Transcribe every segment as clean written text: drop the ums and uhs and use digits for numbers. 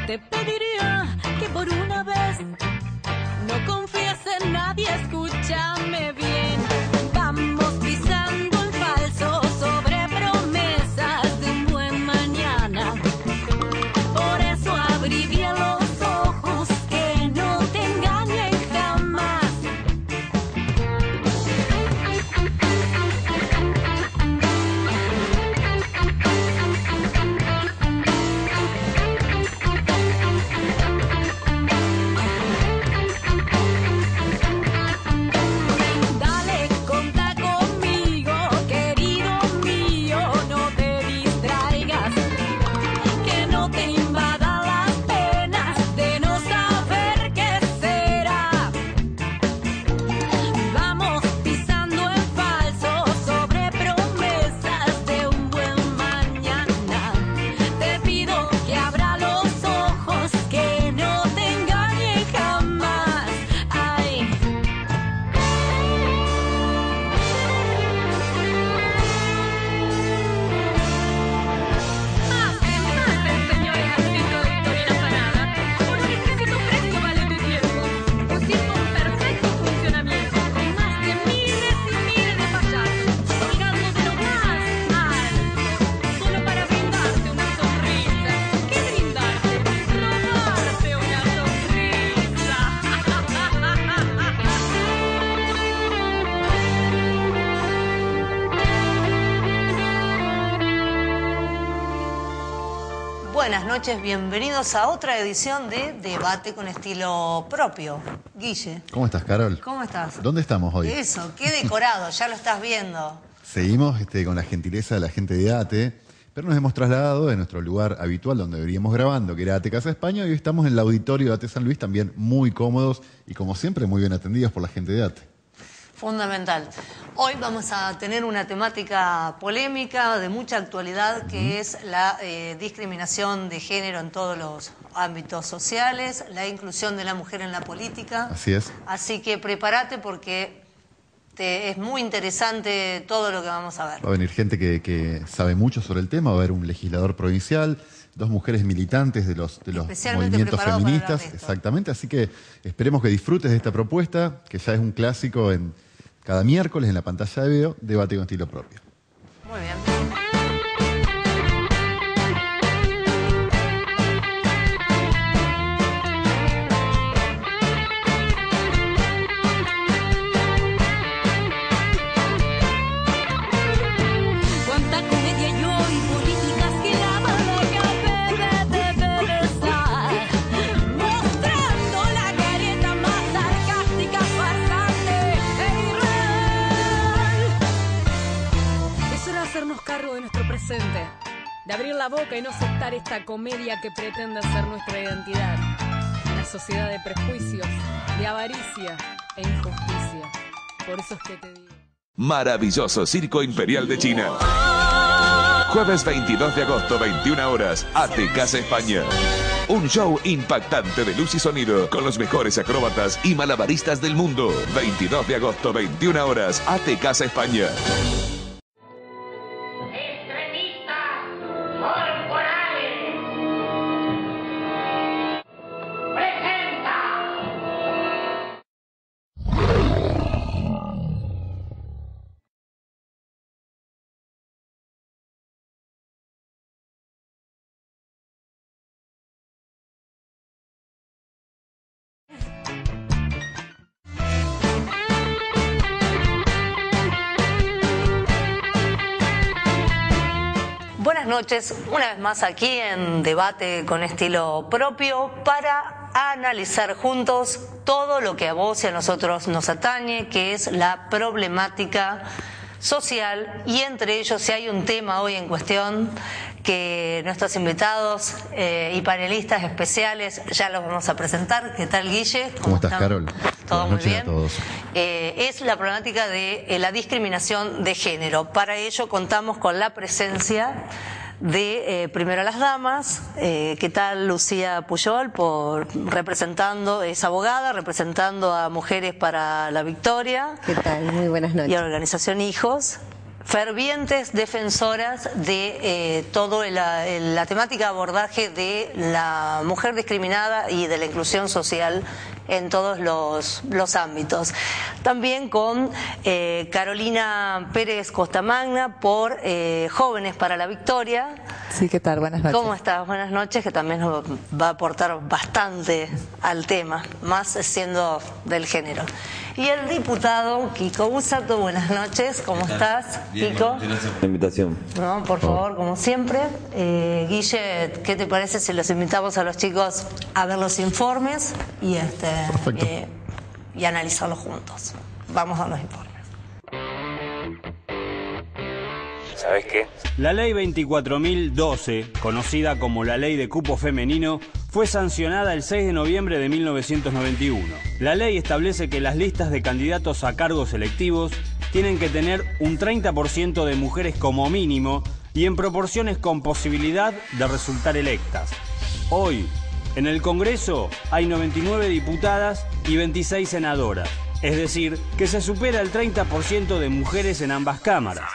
te pediría que por una vez no confíes en nadie, escúchame bien. Vamos pisando el falso sobre promesas de un buen mañana. Por eso abrí bien los ojos, que no te engañen jamás. Dale, conta conmigo, querido mío, no te distraigas, que no te invadan las penas de no saber qué será. Vamos pisando el falso sobre promesas de un buen mañana. Te pido que abra los ojos, que no te engañen jamás. Ay. Maten, señor ejército de Victorina Sanada, por un ejército fresco vale de tiempo, un circo en perfecto funcionamiento, con más de miles y miles de payasos, colgando de lo más alto, solo para brindarte una sonrisa. ¿Qué brindarte? Robarte una sonrisa. Buenas noches, bienvenidos a otra edición de Debate con Estilo Propio. Guille, ¿Cómo estás, Carol? ¿cómo estás? ¿Dónde estamos hoy? Eso, qué decorado, ya lo estás viendo. Seguimos con la gentileza de la gente de ATE, pero nos hemos trasladado de nuestro lugar habitual donde veníamos grabando, que era ATE Casa España, y hoy estamos en el auditorio de ATE San Luis, también muy cómodos y como siempre muy bien atendidos por la gente de ATE. Fundamental. Hoy vamos a tener una temática polémica de mucha actualidad, que es la discriminación de género en todos los ámbitos sociales, la inclusión de la mujer en la política. Así es. Así que prepárate porque es muy interesante todo lo que vamos a ver. Va a venir gente que sabe mucho sobre el tema, va a haber un legislador provincial, dos mujeres militantes de los Especialmente movimientos preparados para hablar feministas, de esto. exactamente, así que esperemos que disfrutes de esta propuesta, que ya es un clásico en cada miércoles en la pantalla de video, Debate con Estilo Propio. Muy bien. Cuánta comedia y hoy políticas que la mala de besar, mostrando la careta más sarcástica, farsante e irreal. Es hora de hacernos cargo de nuestro presente, de abrir la boca y no aceptar esta comedia que pretende ser nuestra identidad. Una sociedad de prejuicios, de avaricia e injusticia. Por eso es que te digo. Maravilloso Circo Imperial de China. Jueves 22 de agosto, 21 horas, ATE Casa España. Un show impactante de luz y sonido con los mejores acróbatas y malabaristas del mundo. 22 de agosto, 21 horas, ATE Casa España. Extremistas corporales. Presenta. Buenas noches, una vez más aquí en Debate con Estilo Propio para analizar juntos todo lo que a vos y a nosotros nos atañe, que es la problemática social, y entre ellos, si hay un tema hoy en cuestión que nuestros invitados y panelistas especiales ya los vamos a presentar. ¿Qué tal, Guille? ¿Cómo estás, están? Carol? Todo Buenas muy noches bien. a todos. Es la problemática de la discriminación de género. Para ello contamos con la presencia de primero las damas. ¿Qué tal, Lucía Puyol, representando, es abogada, representando a Mujeres para la Victoria? ¿Qué tal? Muy buenas noches. Y a la organización Hijos. fervientes defensoras de todo la temática de abordaje de la mujer discriminada y de la inclusión social en todos los ámbitos. También con Carolina Pérez Costamagna por Jóvenes para la Victoria. Sí, ¿qué tal? Buenas noches. ¿Cómo estás? Buenas noches, que también nos va a aportar bastante al tema, más siendo del género. Y el diputado Kiko Bussato, buenas noches, ¿cómo estás, Bien, Kiko? gracias por la invitación. No, por favor, como siempre. Guille, ¿qué te parece si los invitamos a los chicos a ver los informes y y analizarlos juntos? Vamos a los informes. ¿Sabes qué? La ley 24.012, conocida como la ley de cupo femenino, fue sancionada el 6 de noviembre de 1991. La ley establece que las listas de candidatos a cargos electivos tienen que tener un 30% de mujeres como mínimo y en proporciones con posibilidad de resultar electas. Hoy, en el Congreso hay 99 diputadas y 26 senadoras, es decir, que se supera el 30% de mujeres en ambas cámaras.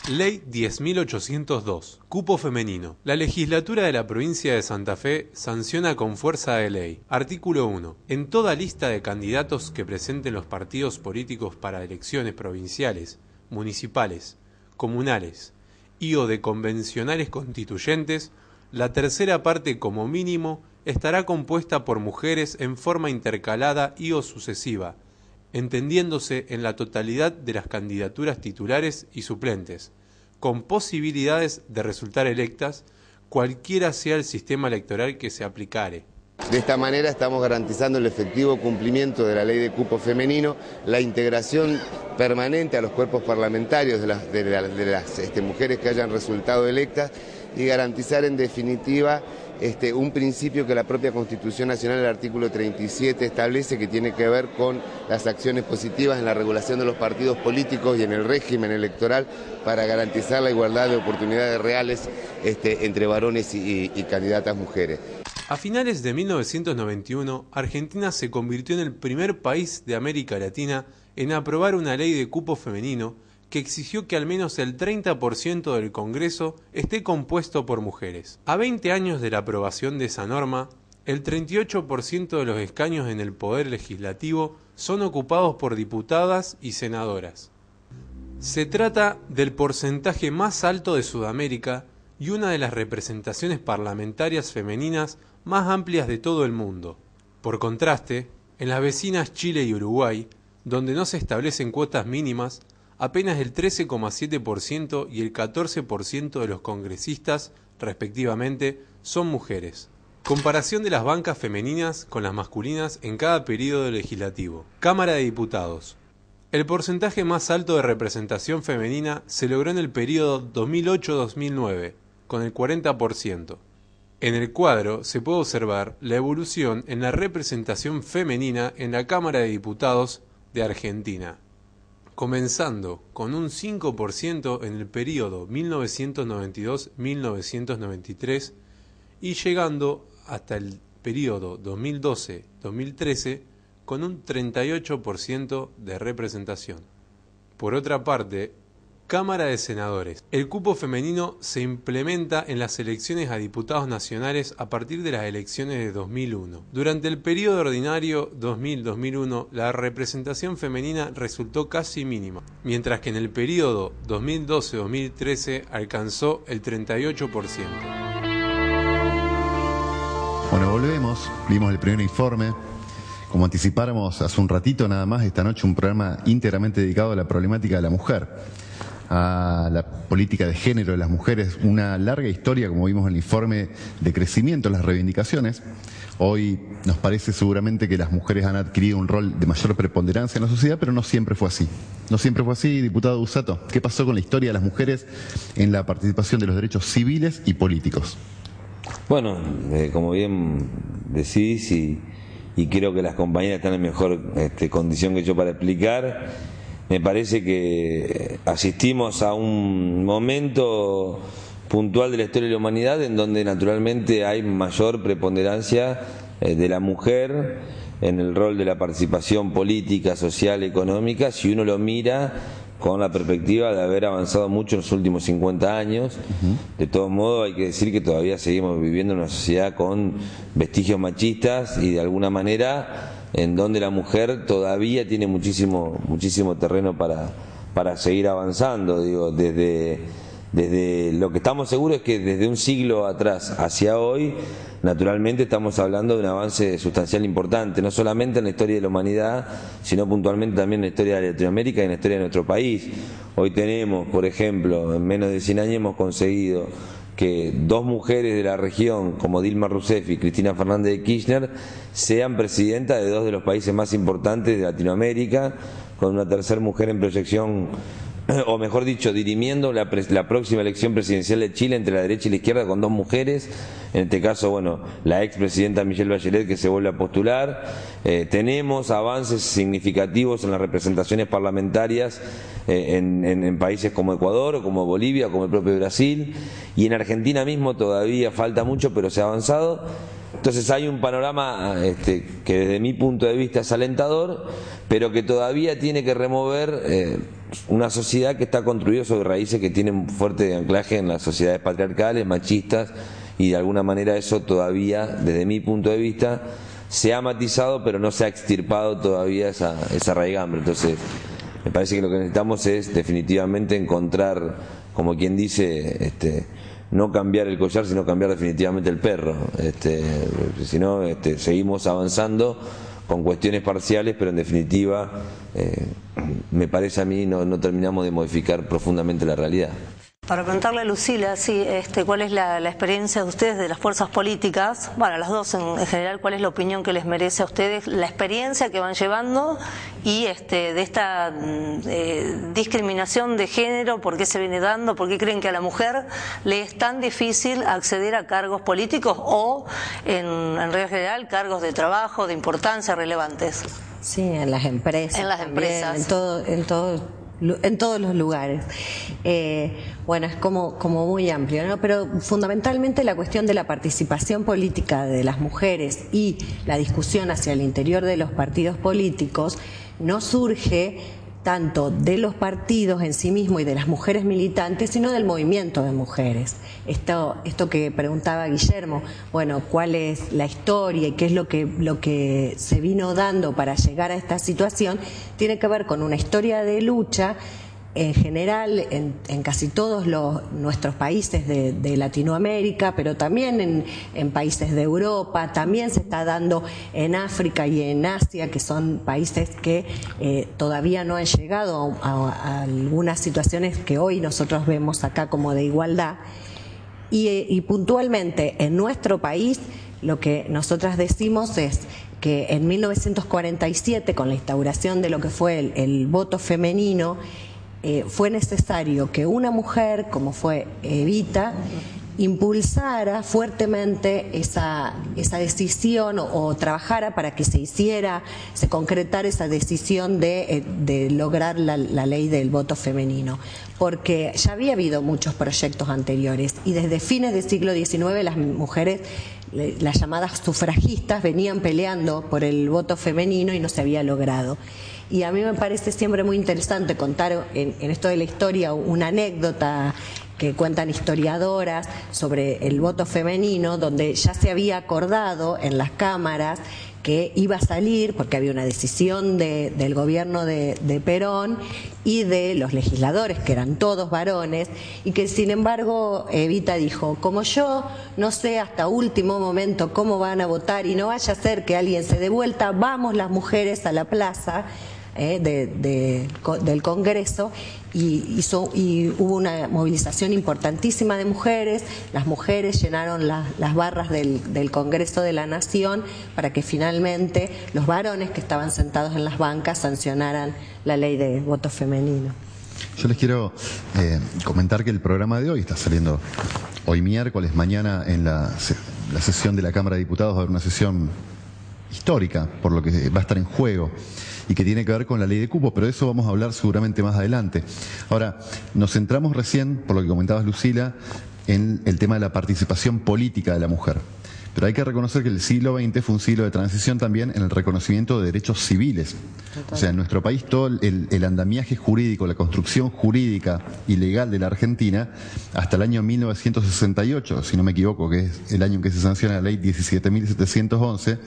Ley 10.802, cupo femenino. La legislatura de la provincia de Santa Fe sanciona con fuerza de ley. Artículo 1. En toda lista de candidatos que presenten los partidos políticos para elecciones provinciales, municipales, comunales y o de convencionales constituyentes, la tercera parte como mínimo estará compuesta por mujeres en forma intercalada y o sucesiva, entendiéndose en la totalidad de las candidaturas titulares y suplentes, con posibilidades de resultar electas, cualquiera sea el sistema electoral que se aplicare. De esta manera estamos garantizando el efectivo cumplimiento de la ley de cupo femenino, la integración permanente a los cuerpos parlamentarios de las mujeres que hayan resultado electas y garantizar en definitiva un principio que la propia Constitución Nacional, el artículo 37, establece, que tiene que ver con las acciones positivas en la regulación de los partidos políticos y en el régimen electoral para garantizar la igualdad de oportunidades reales entre varones y candidatas mujeres. A finales de 1991, Argentina se convirtió en el primer país de América Latina en aprobar una ley de cupo femenino que exigió que al menos el 30% del Congreso esté compuesto por mujeres. A 20 años de la aprobación de esa norma, el 38% de los escaños en el Poder Legislativo son ocupados por diputadas y senadoras. Se trata del porcentaje más alto de Sudamérica y una de las representaciones parlamentarias femeninas más amplias de todo el mundo. Por contraste, en las vecinas Chile y Uruguay, donde no se establecen cuotas mínimas, apenas el 13,7% y el 14% de los congresistas, respectivamente, son mujeres. Comparación de las bancas femeninas con las masculinas en cada período legislativo. Cámara de Diputados. El porcentaje más alto de representación femenina se logró en el período 2008-2009, con el 40%. En el cuadro se puede observar la evolución en la representación femenina en la Cámara de Diputados de Argentina, comenzando con un 5% en el período 1992-1993 y llegando hasta el período 2012-2013 con un 38% de representación. Por otra parte, Cámara de Senadores. El cupo femenino se implementa en las elecciones a diputados nacionales a partir de las elecciones de 2001. Durante el periodo ordinario 2000-2001, la representación femenina resultó casi mínima, mientras que en el periodo 2012-2013 alcanzó el 38%. Bueno, volvemos, vimos el primer informe. Como anticipáramos hace un ratito nada más, esta noche un programa íntegramente dedicado a la problemática de la mujer, a la política de género de las mujeres, una larga historia, como vimos en el informe, de crecimiento en las reivindicaciones. Hoy nos parece seguramente que las mujeres han adquirido un rol de mayor preponderancia en la sociedad, pero no siempre fue así. No siempre fue así, diputado Bussato. ¿Qué pasó con la historia de las mujeres en la participación de los derechos civiles y políticos? Bueno, como bien decís, y creo que las compañeras están en mejor condición que yo para explicar, me parece que asistimos a un momento puntual de la historia de la humanidad en donde naturalmente hay mayor preponderancia de la mujer en el rol de la participación política, social, económica, si uno lo mira con la perspectiva de haber avanzado mucho en los últimos 50 años. De todos modos, hay que decir que todavía seguimos viviendo en una sociedad con vestigios machistas y de alguna manera en donde la mujer todavía tiene muchísimo terreno para seguir avanzando. Digo, desde lo que estamos seguros es que desde un siglo atrás hacia hoy, naturalmente estamos hablando de un avance sustancial importante, no solamente en la historia de la humanidad, sino puntualmente también en la historia de Latinoamérica y en la historia de nuestro país. Hoy tenemos, por ejemplo, en menos de 100 años hemos conseguido que 2 mujeres de la región, como Dilma Rousseff y Cristina Fernández de Kirchner, sean presidentas de 2 de los países más importantes de Latinoamérica, con una tercera mujer en proyección, o mejor dicho, dirimiendo la próxima elección presidencial de Chile entre la derecha y la izquierda, con 2 mujeres, en este caso, bueno, la expresidenta Michelle Bachelet, que se vuelve a postular. Tenemos avances significativos en las representaciones parlamentarias en países como Ecuador, o como Bolivia, o como el propio Brasil, y en Argentina mismo todavía falta mucho, pero se ha avanzado. Entonces hay un panorama que desde mi punto de vista es alentador, pero que todavía tiene que remover una sociedad que está construida sobre raíces que tienen un fuerte anclaje en las sociedades patriarcales, machistas, y de alguna manera eso todavía, desde mi punto de vista, se ha matizado, pero no se ha extirpado todavía esa raigambre. Entonces me parece que lo que necesitamos es definitivamente encontrar, como quien dice, no cambiar el collar, sino cambiar definitivamente el perro. Si no, seguimos avanzando con cuestiones parciales, pero en definitiva, me parece a mí, no terminamos de modificar profundamente la realidad. Para preguntarle a Lucila, sí, ¿cuál es la experiencia de ustedes, de las fuerzas políticas? Bueno, las dos en general, ¿cuál es la opinión que les merece a ustedes, la experiencia que van llevando y de esta discriminación de género? ¿Por qué se viene dando? ¿Por qué creen que a la mujer le es tan difícil acceder a cargos políticos o, en regla general, cargos de trabajo, de importancia relevantes? Sí, en las empresas. En las empresas. En todos los lugares. Bueno, es como muy amplio, ¿no? Pero fundamentalmente la cuestión de la participación política de las mujeres y la discusión hacia el interior de los partidos políticos no surge tanto de los partidos en sí mismos y de las mujeres militantes, sino del movimiento de mujeres. Esto que preguntaba Guillermo, bueno, cuál es la historia y qué es lo que se vino dando para llegar a esta situación, tiene que ver con una historia de lucha en general en casi todos nuestros países de Latinoamérica, pero también en países de Europa, también se está dando en África y en Asia, que son países que todavía no han llegado a algunas situaciones que hoy nosotros vemos acá como de igualdad. Y puntualmente en nuestro país lo que nosotras decimos es que en 1947, con la instauración de lo que fue el voto femenino, fue necesario que una mujer, como fue Evita, impulsara fuertemente esa decisión o trabajara para que se concretara esa decisión de lograr la ley del voto femenino, porque ya había habido muchos proyectos anteriores y desde fines del siglo XIX las mujeres, las llamadas sufragistas, venían peleando por el voto femenino y no se había logrado. Y a mí me parece siempre muy interesante contar en esto de la historia una anécdota que cuentan historiadoras sobre el voto femenino, donde ya se había acordado en las cámaras que iba a salir, porque había una decisión del gobierno de Perón y de los legisladores, que eran todos varones, y que sin embargo Evita dijo, como yo no sé hasta último momento cómo van a votar y no vaya a ser que alguien se dé vuelta, vamos las mujeres a la plaza del Congreso, y hubo una movilización importantísima de mujeres. Las mujeres llenaron las barras del Congreso de la Nación para que finalmente los varones que estaban sentados en las bancas sancionaran la ley de voto femenino. Yo les quiero comentar que el programa de hoy está saliendo hoy miércoles. Mañana en la sesión de la Cámara de Diputados va a haber una sesión histórica, por lo que va a estar en juego, y que tiene que ver con la ley de cupo, pero de eso vamos a hablar seguramente más adelante. Ahora, nos centramos recién, por lo que comentabas, Lucila, en el tema de la participación política de la mujer. Pero hay que reconocer que el siglo XX fue un siglo de transición también en el reconocimiento de derechos civiles. O sea, en nuestro país todo el andamiaje jurídico, la construcción jurídica y legal de la Argentina, hasta el año 1968, si no me equivoco, que es el año en que se sanciona la ley 17.711,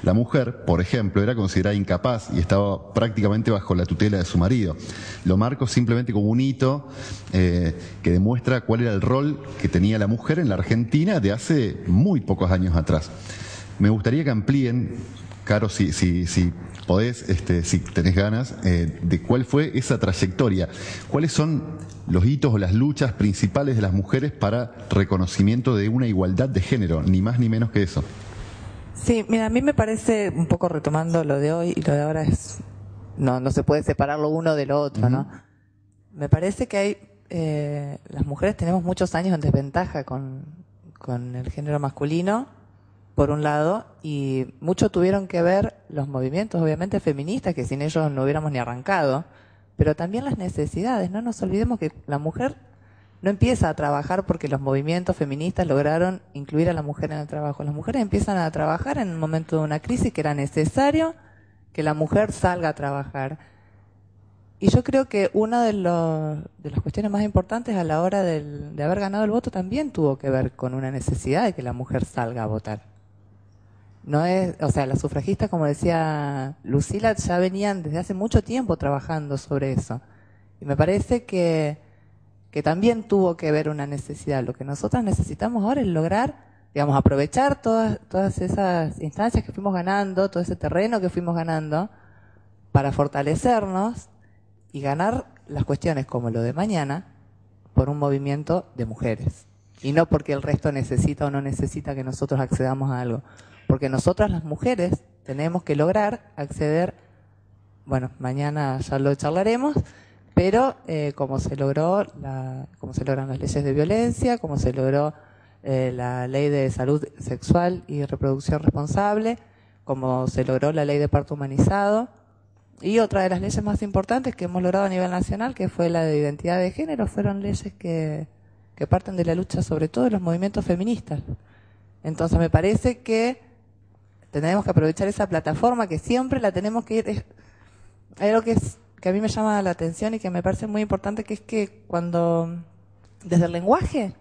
la mujer, por ejemplo, era considerada incapaz y estaba prácticamente bajo la tutela de su marido. Lo marco simplemente como un hito que demuestra cuál era el rol que tenía la mujer en la Argentina de hace muy pocos años atrás. Me gustaría que amplíen, Caro, si podés, si tenés ganas, de cuál fue esa trayectoria. ¿Cuáles son los hitos o las luchas principales de las mujeres para reconocimiento de una igualdad de género? Ni más ni menos que eso. Sí, mira, a mí me parece, un poco retomando lo de hoy y lo de ahora, no se puede separar lo uno de lo otro, ¿no? Me parece que las mujeres tenemos muchos años en desventaja con el género masculino, por un lado, y mucho tuvieron que ver los movimientos, obviamente, feministas, que sin ellos no hubiéramos ni arrancado, pero también las necesidades. No nos olvidemos que la mujer no empieza a trabajar porque los movimientos feministas lograron incluir a la mujer en el trabajo. Las mujeres empiezan a trabajar en un momento de una crisis que era necesario que la mujer salga a trabajar. Y yo creo que una de las cuestiones más importantes a la hora de haber ganado el voto también tuvo que ver con una necesidad de que la mujer salga a votar. No es, o sea, las sufragistas, como decía Lucila, ya venían desde hace mucho tiempo trabajando sobre eso. Y me parece que también tuvo que ver una necesidad. Lo que nosotras necesitamos ahora es lograr, digamos, aprovechar todas esas instancias que fuimos ganando, todo ese terreno que fuimos ganando, para fortalecernos y ganar las cuestiones como lo de mañana por un movimiento de mujeres. Y no porque el resto necesita o no necesita que nosotros accedamos a algo. Porque nosotras las mujeres tenemos que lograr acceder, bueno, mañana ya lo charlaremos, pero como se logran las leyes de violencia, como se logró la ley de salud sexual y reproducción responsable, como se logró la ley de parto humanizado, y otra de las leyes más importantes que hemos logrado a nivel nacional, que fue la de identidad de género, fueron leyes que parten de la lucha sobre todo de los movimientos feministas. Entonces me parece que tenemos que aprovechar esa plataforma, que siempre la tenemos que ir. Hay algo que a mí me llama la atención y que me parece muy importante, que es que desde el lenguaje,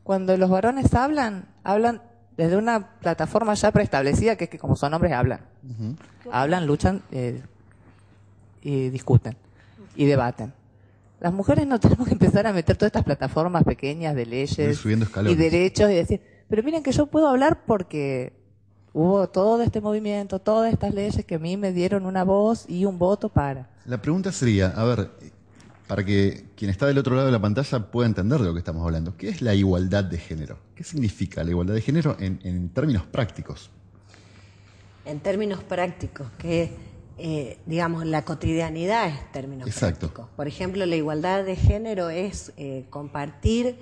cuando los varones hablan desde una plataforma ya preestablecida, que es que como son hombres hablan. Hablan, luchan y discuten y debaten. Las mujeres no tenemos que empezar a meter todas estas plataformas pequeñas de leyes y derechos y decir, pero miren que yo puedo hablar porque hubo todo este movimiento, todas estas leyes que a mí me dieron una voz y un voto para. La pregunta sería, a ver, para que quien está del otro lado de la pantalla pueda entender de lo que estamos hablando, ¿qué es la igualdad de género? ¿Qué significa la igualdad de género en términos prácticos? En términos prácticos, que digamos, la cotidianidad es términos prácticos. Por ejemplo, la igualdad de género es compartir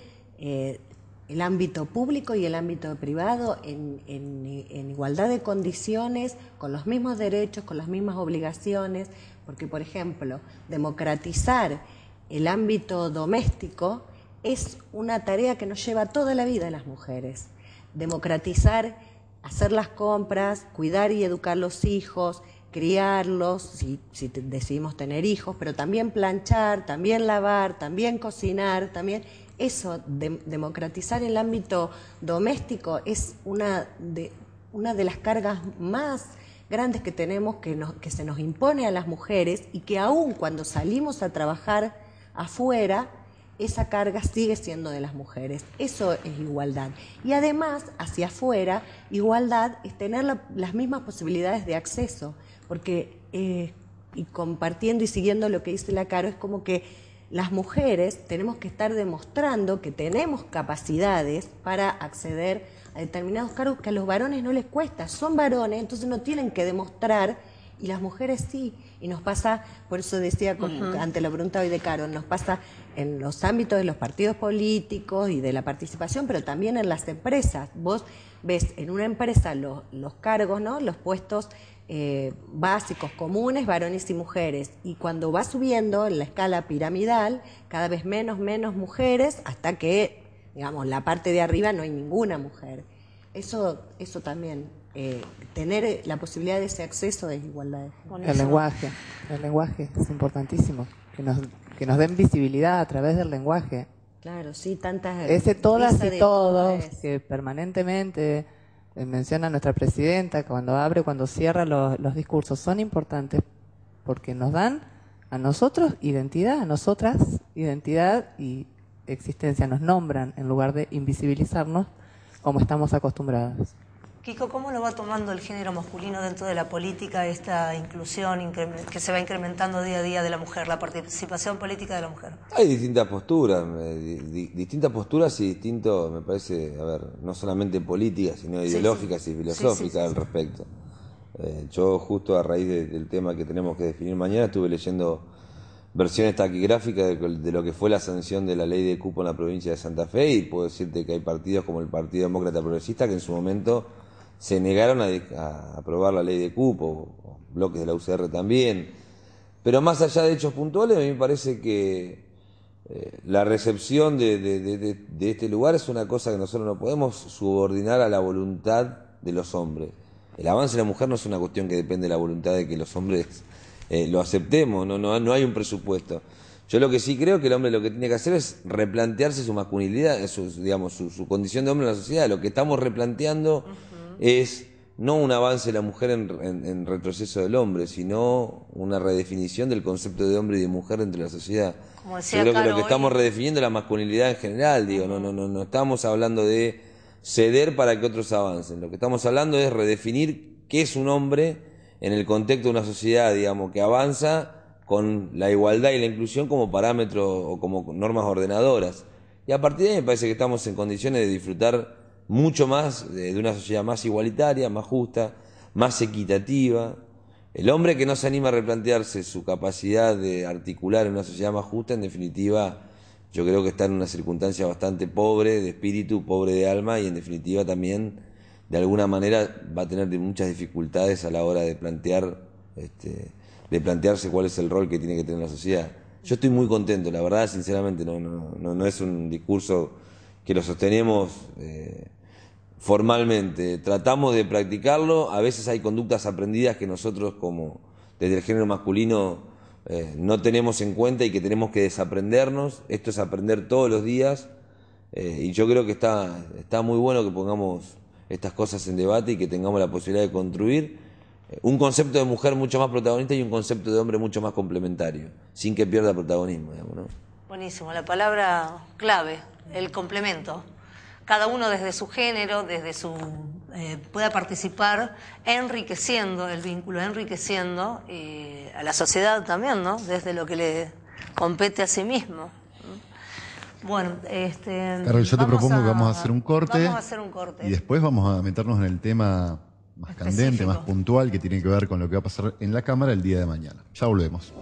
el ámbito público y el ámbito privado en igualdad de condiciones, con los mismos derechos, con las mismas obligaciones, porque, por ejemplo, democratizar el ámbito doméstico es una tarea que nos lleva toda la vida a las mujeres. Democratizar, hacer las compras, cuidar y educar los hijos, criarlos, si decidimos tener hijos, pero también planchar, también lavar, también cocinar, también eso, democratizar el ámbito doméstico es una de las cargas más grandes que tenemos, que se nos impone a las mujeres, y que aún cuando salimos a trabajar afuera, esa carga sigue siendo de las mujeres. Eso es igualdad. Y además, hacia afuera, igualdad es tener las mismas posibilidades de acceso, porque, y compartiendo y siguiendo lo que dice la Caro, es como que las mujeres tenemos que estar demostrando que tenemos capacidades para acceder a determinados cargos que a los varones no les cuesta. Son varones, entonces no tienen que demostrar, y las mujeres sí. Y nos pasa, por eso decía ante la pregunta hoy de Caro, nos pasa en los ámbitos de los partidos políticos y de la participación, pero también en las empresas. Vos ves en una empresa los cargos, ¿no?, los puestos básicos, comunes, varones y mujeres, y cuando va subiendo en la escala piramidal, cada vez menos mujeres, hasta que, digamos, la parte de arriba no hay ninguna mujer. Eso también, tener la posibilidad de ese acceso es igualdad de género. El lenguaje es importantísimo, que nos den visibilidad a través del lenguaje. Claro, sí, tantas... Ese todas y todos todas. que permanentemente menciona nuestra presidenta cuando abre, cuando cierra los discursos, son importantes porque nos dan a nosotros identidad, a nosotras identidad y existencia, nos nombran en lugar de invisibilizarnos como estamos acostumbrados. Kiko, ¿cómo lo va tomando el género masculino dentro de la política, esta inclusión que se va incrementando día a día de la mujer, la participación política de la mujer? Hay distintas posturas y distinto, me parece, a ver, no solamente políticas, sino ideológicas y filosóficas al respecto. Yo justo a raíz del tema que tenemos que definir mañana estuve leyendo versiones taquigráficas de lo que fue la sanción de la ley de cupo en la provincia de Santa Fe, y puedo decirte que hay partidos como el Partido Demócrata Progresista que en su momento se negaron a aprobar la ley de cupo, bloques de la UCR también. Pero más allá de hechos puntuales, a mí me parece que la recepción de este lugar es una cosa que nosotros no podemos subordinar a la voluntad de los hombres. El avance de la mujer no es una cuestión que depende de la voluntad de que los hombres lo aceptemos, no hay un presupuesto. Yo lo que sí creo que el hombre lo que tiene que hacer es replantearse su masculinidad, su condición de hombre en la sociedad. Lo que estamos replanteando es no un avance de la mujer en retroceso del hombre, sino una redefinición del concepto de hombre y de mujer dentro de la sociedad. Yo creo que lo que estamos redefiniendo es la masculinidad en general, no estamos hablando de ceder para que otros avancen. Lo que estamos hablando es redefinir qué es un hombre en el contexto de una sociedad, que avanza con la igualdad y la inclusión como parámetro o como normas ordenadoras. Y a partir de ahí me parece que estamos en condiciones de disfrutar mucho más de una sociedad más igualitaria, más justa, más equitativa. El hombre que no se anima a replantearse su capacidad de articular en una sociedad más justa, en definitiva, yo creo que está en una circunstancia bastante pobre de espíritu, pobre de alma, y en definitiva también de alguna manera va a tener muchas dificultades a la hora de plantearse cuál es el rol que tiene que tener la sociedad. Yo estoy muy contento, la verdad, sinceramente, no es un discurso que lo sostenemos formalmente. Tratamos de practicarlo, a veces hay conductas aprendidas que nosotros como desde el género masculino no tenemos en cuenta y que tenemos que desaprendernos. Esto es aprender todos los días, y yo creo que está muy bueno que pongamos estas cosas en debate y que tengamos la posibilidad de construir un concepto de mujer mucho más protagonista y un concepto de hombre mucho más complementario, sin que pierda protagonismo, ¿no? Buenísimo, la palabra clave, el complemento. Cada uno desde su género, desde su pueda participar, enriqueciendo el vínculo, enriqueciendo a la sociedad también, ¿no? Desde lo que le compete a sí mismo. Bueno, Carol, yo te propongo que vamos a hacer un corte. Vamos a hacer un corte. Y después vamos a meternos en el tema más candente, más puntual, que tiene que ver con lo que va a pasar en la Cámara el día de mañana. Ya volvemos.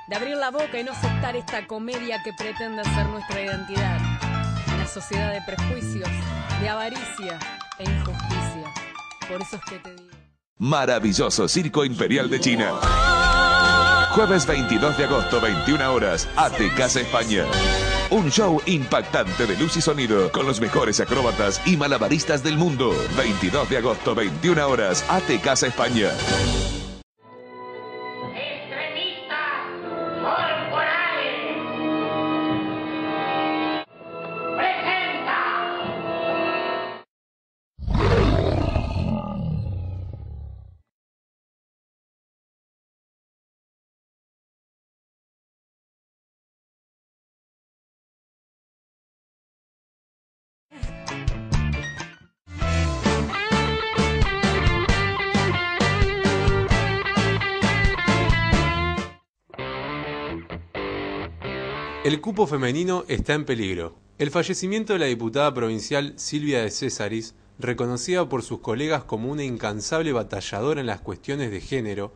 De abrir la boca y no aceptar esta comedia que pretende ser nuestra identidad. Una sociedad de prejuicios, de avaricia e injusticia. Por eso es que te digo. Maravilloso Circo Imperial de China. Jueves 22 de agosto, 21 horas, ATE Casa España. Un show impactante de luz y sonido con los mejores acróbatas y malabaristas del mundo. 22 de agosto, 21 horas, ATE Casa España. El cupo femenino está en peligro. El fallecimiento de la diputada provincial Silvia de Césaris, reconocida por sus colegas como una incansable batalladora en las cuestiones de género,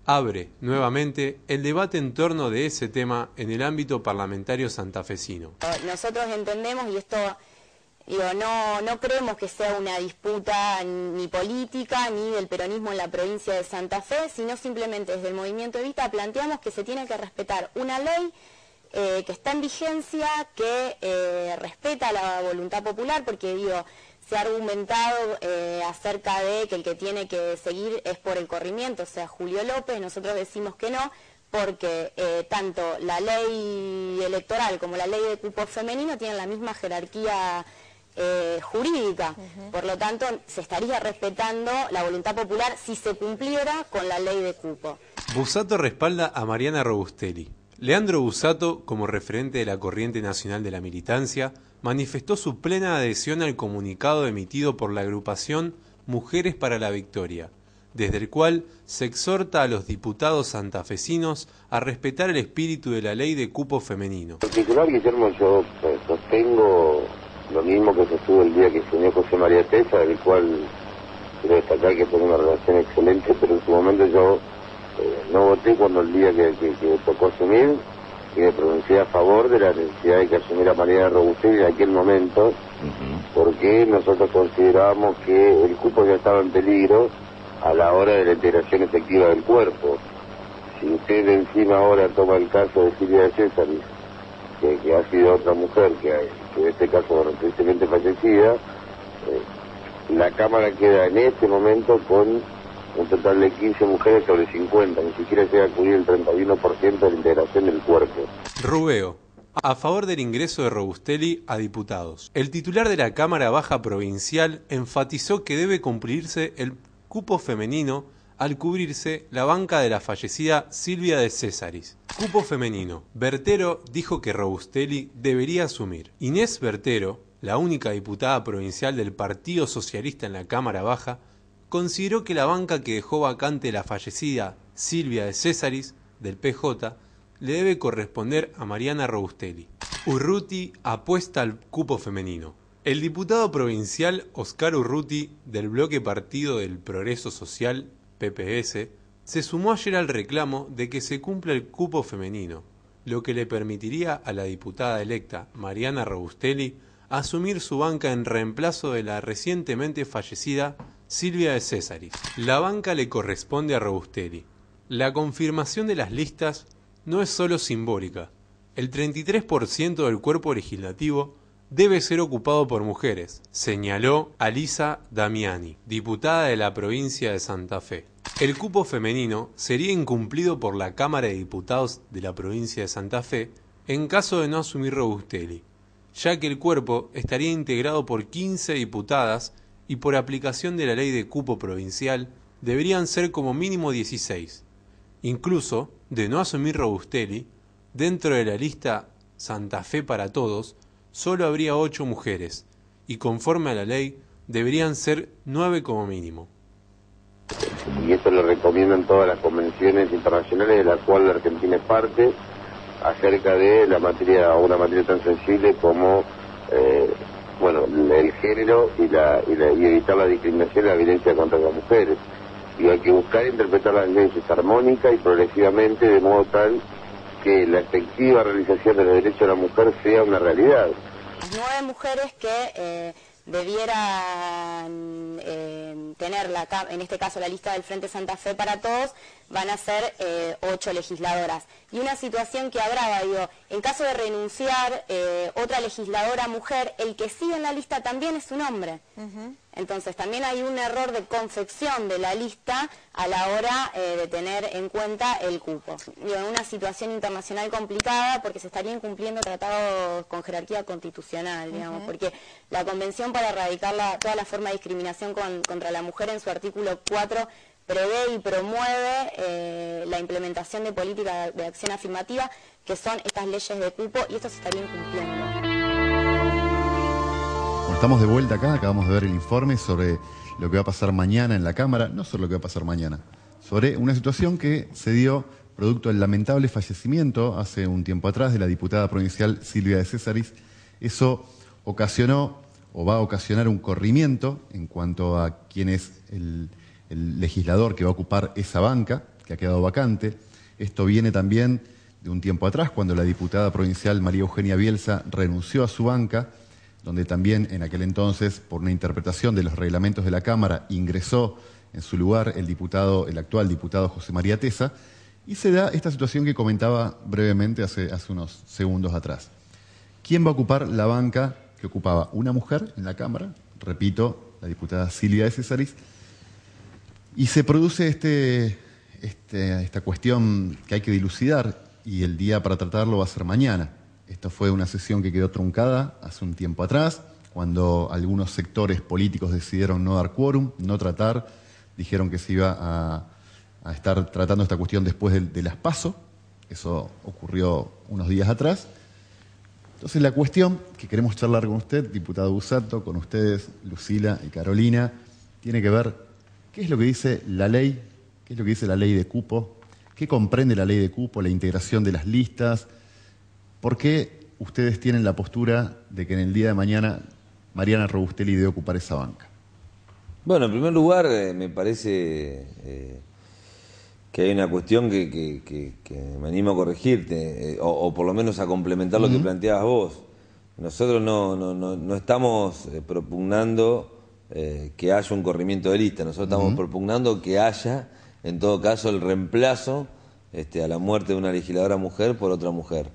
abre nuevamente el debate en torno de ese tema en el ámbito parlamentario santafesino. Nosotros entendemos, y esto digo, no creemos que sea una disputa ni política ni del peronismo en la provincia de Santa Fe, sino simplemente desde el movimiento Evita planteamos que se tiene que respetar una ley que está en vigencia, que respeta la voluntad popular, porque digo, se ha argumentado acerca de que el que tiene que seguir es por el corrimiento, o sea, Julio López. Nosotros decimos que no, porque tanto la ley electoral como la ley de cupo femenino tienen la misma jerarquía jurídica. Por lo tanto, se estaría respetando la voluntad popular si se cumpliera con la ley de cupo. Busato respalda a Mariana Robustelli. Leandro Busato, como referente de la corriente nacional de la militancia, manifestó su plena adhesión al comunicado emitido por la agrupación Mujeres para la Victoria, desde el cual se exhorta a los diputados santafesinos a respetar el espíritu de la ley de cupo femenino. En particular, Guillermo, yo sostengo lo mismo que sostuvo el día que se unió José María Tesa, del cual quiero destacar que fue una relación excelente, pero en su momento yo no voté cuando el día que tocó asumir, y me pronuncié a favor de la necesidad de que asumiera Mariana Robustelli en aquel momento, porque nosotros considerábamos que el cupo ya estaba en peligro a la hora de la integración efectiva del cuerpo. Si usted encima ahora toma el caso de Silvia de Césaris, que ha sido otra mujer, que en este caso, bueno, tristemente fallecida, la Cámara queda en este momento con un total de 15 mujeres sobre 50, ni siquiera llega a cubrir el 31% de la integración del cuerpo. Rubeo, a favor del ingreso de Robustelli a diputados. El titular de la Cámara Baja Provincial enfatizó que debe cumplirse el cupo femenino al cubrirse la banca de la fallecida Silvia de Césaris. Cupo femenino. Bertero dijo que Robustelli debería asumir. Inés Bertero, la única diputada provincial del Partido Socialista en la Cámara Baja, consideró que la banca que dejó vacante la fallecida Silvia de Césaris, del PJ, le debe corresponder a Mariana Robustelli. Urruti apuesta al cupo femenino. El diputado provincial Oscar Urruti, del bloque Partido del Progreso Social, PPS, se sumó ayer al reclamo de que se cumpla el cupo femenino, lo que le permitiría a la diputada electa Mariana Robustelli asumir su banca en reemplazo de la recientemente fallecida Silvia de Césaris. La banca le corresponde a Robustelli. La confirmación de las listas no es solo simbólica. El 33% del cuerpo legislativo debe ser ocupado por mujeres, señaló Alisa Damiani, diputada de la provincia de Santa Fe. El cupo femenino sería incumplido por la Cámara de Diputados de la provincia de Santa Fe en caso de no asumir Robustelli, ya que el cuerpo estaría integrado por 15 diputadas y por aplicación de la ley de cupo provincial deberían ser como mínimo 16. Incluso, de no asumir Robustelli, dentro de la lista Santa Fe para Todos, solo habría 8 mujeres, y conforme a la ley, deberían ser 9 como mínimo. Y esto lo recomiendan todas las convenciones internacionales de las cuales la Argentina es parte, acerca de la materia, una materia tan sensible como el género y evitar la discriminación y la violencia contra las mujeres. Y hay que buscar interpretar las leyes armónica y progresivamente, de modo tal que la efectiva realización de los derechos de la mujer sea una realidad. Las 9 mujeres que debieran tener, en este caso, la lista del Frente Santa Fe para Todos, van a ser 8 legisladoras. Y una situación que agrava, digo, en caso de renunciar otra legisladora mujer, el que sigue en la lista también es un hombre. Entonces también hay un error de confección de la lista a la hora de tener en cuenta el cupo. Digo, en una situación internacional complicada porque se estarían incumpliendo tratados con jerarquía constitucional, digamos, porque la Convención para erradicar toda la forma de discriminación contra la mujer en su artículo 4 prevé y promueve la implementación de políticas de acción afirmativa, que son estas leyes de cupo, y esto se estaría incumpliendo. Bueno, estamos de vuelta acá, acabamos de ver el informe sobre lo que va a pasar mañana en la Cámara, no sobre lo que va a pasar mañana, sobre una situación que se dio producto del lamentable fallecimiento hace un tiempo atrás de la diputada provincial Silvia de Césaris, Eso ocasionó o va a ocasionar un corrimiento en cuanto a quién es el legislador que va a ocupar esa banca, que ha quedado vacante. Esto viene también de un tiempo atrás, cuando la diputada provincial María Eugenia Bielsa renunció a su banca, donde también en aquel entonces, por una interpretación de los reglamentos de la Cámara, ingresó en su lugar el actual diputado José María Tesa, y se da esta situación que comentaba brevemente hace unos segundos atrás. ¿Quién va a ocupar la banca que ocupaba una mujer en la Cámara? Repito, la diputada Silvia de Cesaris. Y se produce esta cuestión que hay que dilucidar, y el día para tratarlo va a ser mañana. Esta fue una sesión que quedó truncada hace un tiempo atrás, cuando algunos sectores políticos decidieron no dar quórum, no tratar, dijeron que se iba a estar tratando esta cuestión después de las PASO. Eso ocurrió unos días atrás. Entonces la cuestión que queremos charlar con usted, diputado Busato, con ustedes, Lucila y Carolina, tiene que ver qué es lo que dice la ley, qué es lo que dice la ley de cupo, qué comprende la ley de cupo, la integración de las listas, por qué ustedes tienen la postura de que en el día de mañana Mariana Robustelli debe ocupar esa banca. Bueno, en primer lugar, me parece que hay una cuestión que me animo a corregirte, o por lo menos a complementar lo que planteabas vos. Nosotros no estamos propugnando que haya un corrimiento de lista, nosotros estamos propugnando que haya, en todo caso, el reemplazo a la muerte de una legisladora mujer por otra mujer.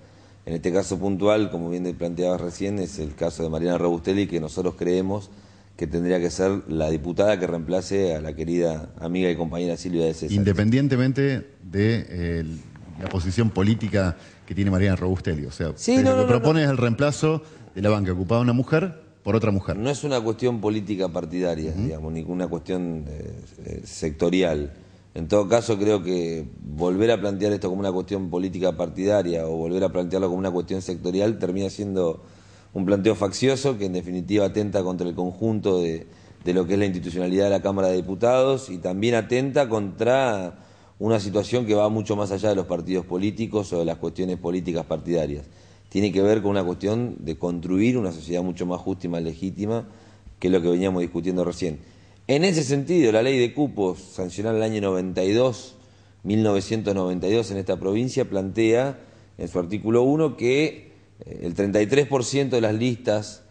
En este caso puntual, como bien te planteabas recién, es el caso de Mariana Robustelli, que nosotros creemos que tendría que ser la diputada que reemplace a la querida amiga y compañera Silvia de César. Independientemente de la posición política que tiene Mariana Robustelli. O sea, sí, lo que propone es el reemplazo de la banca ocupada una mujer por otra mujer. No es una cuestión política partidaria, digamos, ninguna cuestión sectorial. En todo caso, creo que volver a plantear esto como una cuestión política partidaria o volver a plantearlo como una cuestión sectorial termina siendo un planteo faccioso que en definitiva atenta contra el conjunto de lo que es la institucionalidad de la Cámara de Diputados y también atenta contra una situación que va mucho más allá de los partidos políticos o de las cuestiones políticas partidarias. Tiene que ver con una cuestión de construir una sociedad mucho más justa y más legítima, que es lo que veníamos discutiendo recién. En ese sentido, la ley de cupos, sancionada en el año 1992, en esta provincia, plantea en su artículo 1 que el 33% de las listas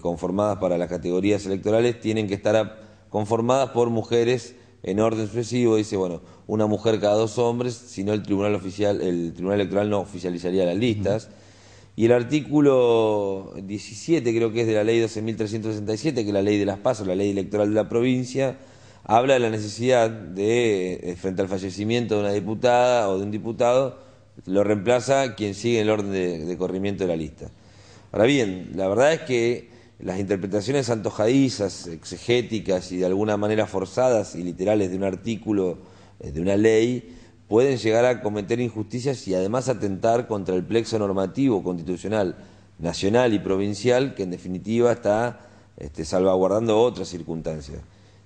conformadas para las categorías electorales tienen que estar conformadas por mujeres en orden sucesivo. Dice, bueno, una mujer cada 2 hombres, si no el Tribunal Electoral no oficializaría las listas. Y el artículo 17, creo que es de la ley 12.367, que es la ley de las PASO, la ley electoral de la provincia, habla de la necesidad de, frente al fallecimiento de una diputada o de un diputado, lo reemplaza quien sigue el orden de corrimiento de la lista. Ahora bien, la verdad es que las interpretaciones antojadizas, exegéticas y de alguna manera forzadas y literales de un artículo de una ley pueden llegar a cometer injusticias y además atentar contra el plexo normativo constitucional nacional y provincial, que en definitiva está salvaguardando otras circunstancias.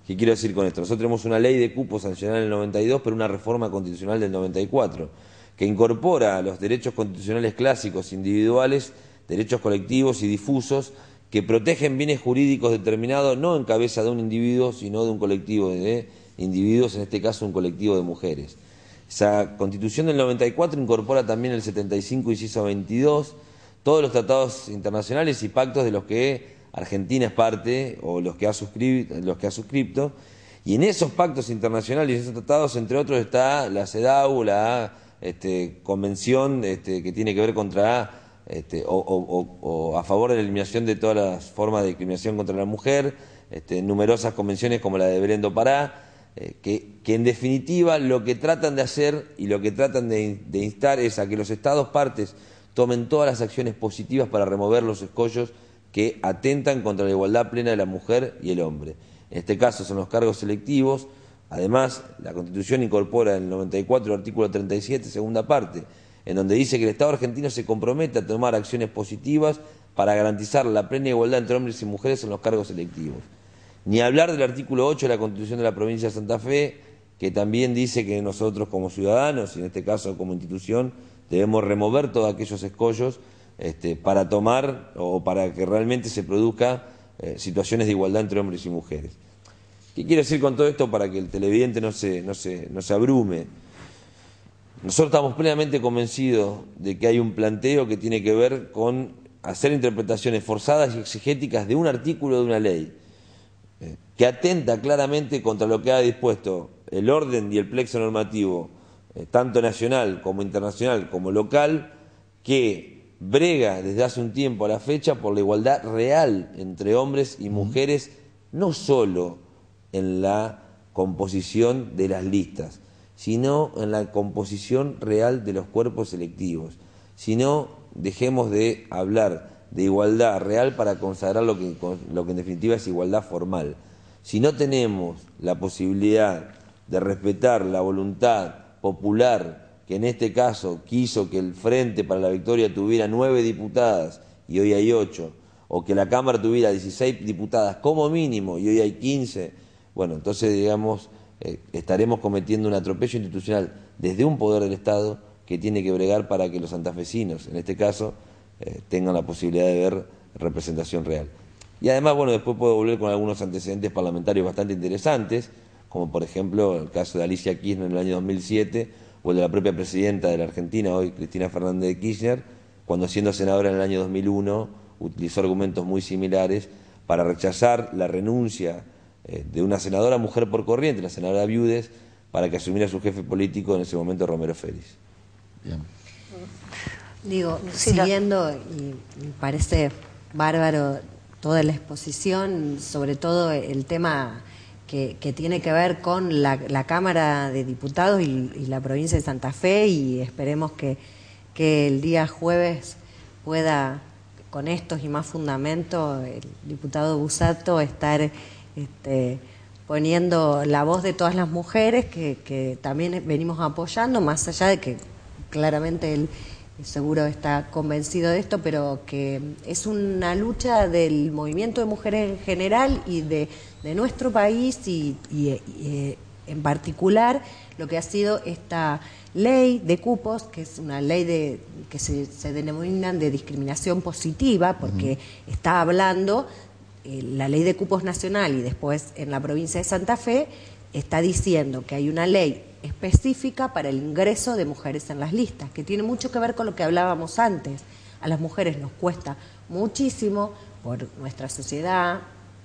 ¿Qué quiero decir con esto? Nosotros tenemos una ley de cupos sancionada en el 92, pero una reforma constitucional del 94, que incorpora los derechos constitucionales clásicos individuales, derechos colectivos y difusos, que protegen bienes jurídicos determinados no en cabeza de un individuo, sino de un colectivo de individuos, en este caso un colectivo de mujeres. Esa Constitución del 94 incorpora también el 75, inciso 22, todos los tratados internacionales y pactos de los que Argentina es parte o los que ha suscripto, y en esos pactos internacionales y esos tratados, entre otros, está la CEDAW, la convención que tiene que ver contra o a favor de la eliminación de todas las formas de discriminación contra la mujer, numerosas convenciones como la de Belén do Pará, que en definitiva lo que tratan de hacer y lo que tratan de instar es a que los Estados partes tomen todas las acciones positivas para remover los escollos que atentan contra la igualdad plena de la mujer y el hombre. En este caso son los cargos selectivos. Además, la Constitución incorpora en el 94 el artículo 37, segunda parte, en donde dice que el Estado argentino se compromete a tomar acciones positivas para garantizar la plena igualdad entre hombres y mujeres en los cargos selectivos. Ni hablar del artículo 8 de la Constitución de la provincia de Santa Fe, que también dice que nosotros como ciudadanos, y en este caso como institución, debemos remover todos aquellos escollos para tomar o para que realmente se produzca situaciones de igualdad entre hombres y mujeres. ¿Qué quiero decir con todo esto para que el televidente no se abrume? Nosotros estamos plenamente convencidos de que hay un planteo que tiene que ver con hacer interpretaciones forzadas y exegéticas de un artículo de una ley que atenta claramente contra lo que ha dispuesto el orden y el plexo normativo, tanto nacional como internacional como local, que brega desde hace un tiempo a la fecha por la igualdad real entre hombres y mujeres, no solo en la composición de las listas, sino en la composición real de los cuerpos electivos. Si no, dejemos de hablar de igualdad real para consagrar lo que en definitiva es igualdad formal. Si no tenemos la posibilidad de respetar la voluntad popular, que en este caso quiso que el Frente para la Victoria tuviera 9 diputadas y hoy hay 8, o que la Cámara tuviera 16 diputadas como mínimo y hoy hay 15, bueno, entonces digamos, estaremos cometiendo un atropello institucional desde un poder del Estado que tiene que bregar para que los santafesinos, en este caso, tengan la posibilidad de ver representación real. Y además, bueno, después puedo volver con algunos antecedentes parlamentarios bastante interesantes, como por ejemplo el caso de Alicia Kirchner en el año 2007, o el de la propia presidenta de la Argentina, hoy Cristina Fernández de Kirchner, cuando siendo senadora en el año 2001, utilizó argumentos muy similares para rechazar la renuncia de una senadora mujer por corriente, la senadora Viudes, para que asumiera su jefe político en ese momento, Romero Félix. Bien. Digo, siguiendo, y me parece bárbaro toda la exposición, sobre todo el tema que tiene que ver con la Cámara de Diputados y la provincia de Santa Fe, y esperemos que el día jueves pueda, con estos y más fundamentos, el diputado Busato estar poniendo la voz de todas las mujeres que también venimos apoyando, más allá de que claramente él seguro está convencido de esto, pero que es una lucha del movimiento de mujeres en general y de nuestro país y en particular lo que ha sido esta ley de cupos, que es una ley que se denominan de discriminación positiva, porque está hablando la ley de cupos nacional y después en la provincia de Santa Fe está diciendo que hay una ley específica para el ingreso de mujeres en las listas, que tiene mucho que ver con lo que hablábamos antes. A las mujeres nos cuesta muchísimo por nuestra sociedad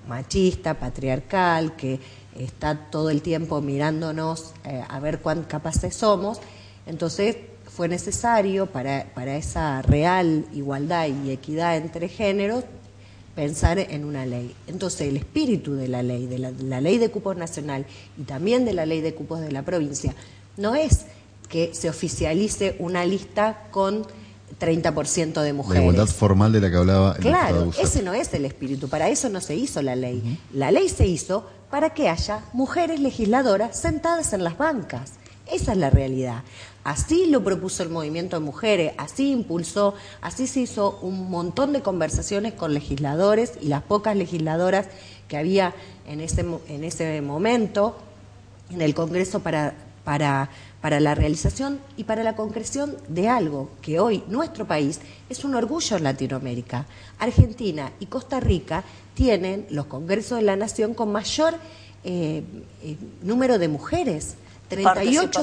machista, patriarcal, que está todo el tiempo mirándonos a ver cuán capaces somos. Entonces fue necesario para esa real igualdad y equidad entre géneros pensar en una ley. Entonces el espíritu de la ley, de la ley de cupos nacional y también de la ley de cupos de la provincia, no es que se oficialice una lista con 30% de mujeres. La igualdad formal de la que hablaba el Claro, ese no es el espíritu, para eso no se hizo la ley. La ley se hizo para que haya mujeres legisladoras sentadas en las bancas. Esa es la realidad. Así lo propuso el movimiento de mujeres, así impulsó, así se hizo un montón de conversaciones con legisladores y las pocas legisladoras que había en ese momento en el Congreso para la realización y para la concreción de algo que hoy nuestro país es un orgullo en Latinoamérica. Argentina y Costa Rica tienen los congresos de la nación con mayor número de mujeres. 38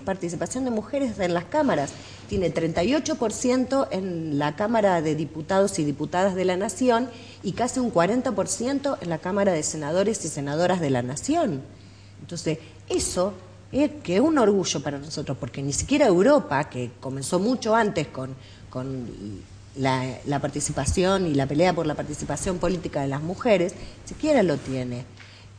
participación de mujeres en las cámaras. Tiene 38% en la Cámara de Diputados y Diputadas de la Nación y casi un 40% en la Cámara de Senadores y Senadoras de la Nación. Entonces, eso es que es un orgullo para nosotros, porque ni siquiera Europa, que comenzó mucho antes con la participación y la pelea por la participación política de las mujeres, siquiera lo tiene.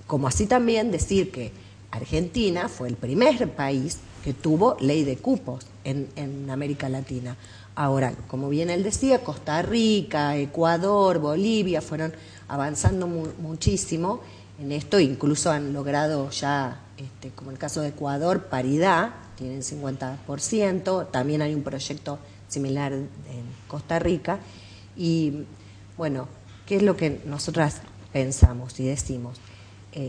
Como así también decir que Argentina fue el primer país que tuvo ley de cupos en América Latina. Ahora, como bien él decía, Costa Rica, Ecuador, Bolivia fueron avanzando muchísimo en esto, incluso han logrado ya, como el caso de Ecuador, paridad, tienen 50%, también hay un proyecto similar en Costa Rica. Y bueno, ¿qué es lo que nosotras pensamos y decimos?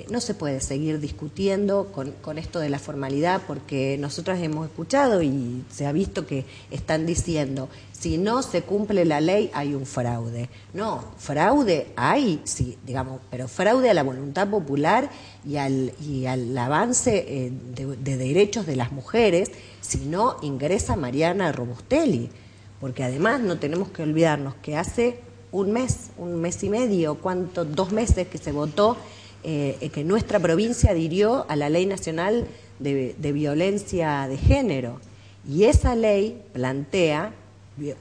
no se puede seguir discutiendo con esto de la formalidad, porque nosotros hemos escuchado y se ha visto que están diciendo, si no se cumple la ley hay un fraude. No, fraude hay, sí, digamos, pero fraude a la voluntad popular y al avance de derechos de las mujeres, si no ingresa Mariana Robustelli. Porque además no tenemos que olvidarnos que hace un mes y medio, 2 meses que se votó que nuestra provincia adhirió a la Ley Nacional de Violencia de Género. Y esa ley plantea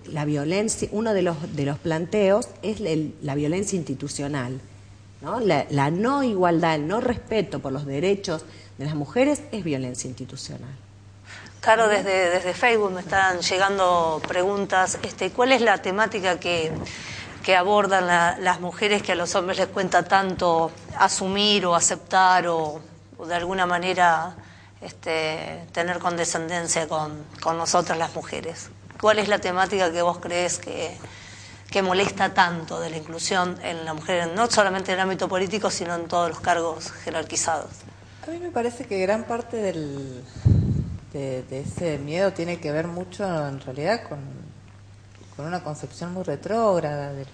la violencia, uno de los planteos es la violencia institucional, ¿no? La no igualdad, el no respeto por los derechos de las mujeres es violencia institucional. Claro, desde Facebook me están llegando preguntas. ¿Cuál es la temática que abordan las mujeres que a los hombres les cuesta tanto asumir o aceptar o de alguna manera tener condescendencia con nosotras las mujeres? ¿Cuál es la temática que vos crees que molesta tanto de la inclusión en la mujer, no solamente en el ámbito político, sino en todos los cargos jerarquizados? A mí me parece que gran parte de ese miedo tiene que ver mucho en realidad con una concepción muy retrógrada de